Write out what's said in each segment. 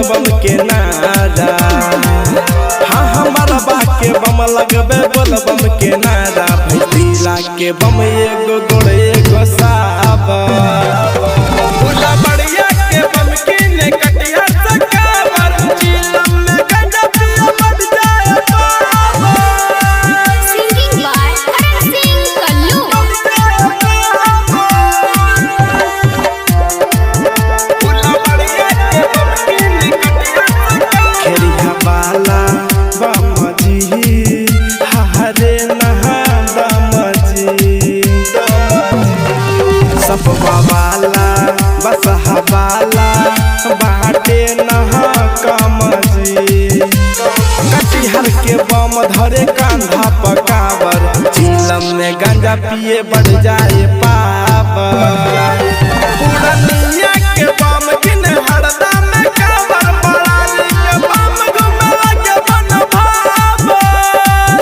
बम के नारा। हाँ हमारा बा के बम लगबे बोल बम के नारा। भैला के बम एगो गोड़ एगो साबा। भोला बढ़िया के बम की ने कटिया सकावर। चिलम में गंजा पिया मर जाए बाबा। Singing by Karan Singh Kallu. Bhola बढ़िया के बम की ने कटिया सकावर। खेरिया वाला बम जी हरे नहा दम जी। सब वाला बस हवाला बाटे नहा कम जी। कटिहर के बम धरे कांधा पकावर। चिलम में गांजा पिए बढ़ जाए पावर। पुरनिया के बम किन हरदा में कावर। बड़ाली के बम घुमला के बन भावर।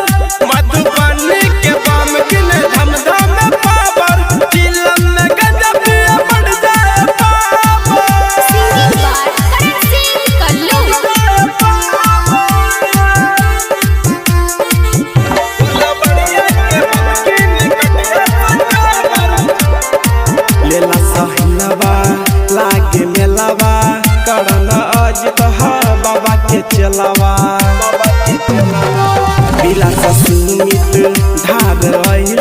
मधुबनी के बम किन धमधा में पावर। चिलम में गांजा पिए बढ़ जाए power. Singing by Karan Singh Kallu. लेला सहिलवा लागे मेलावा। करन आज कहा बाबा के चलावा। बिला सुमित ढाग रही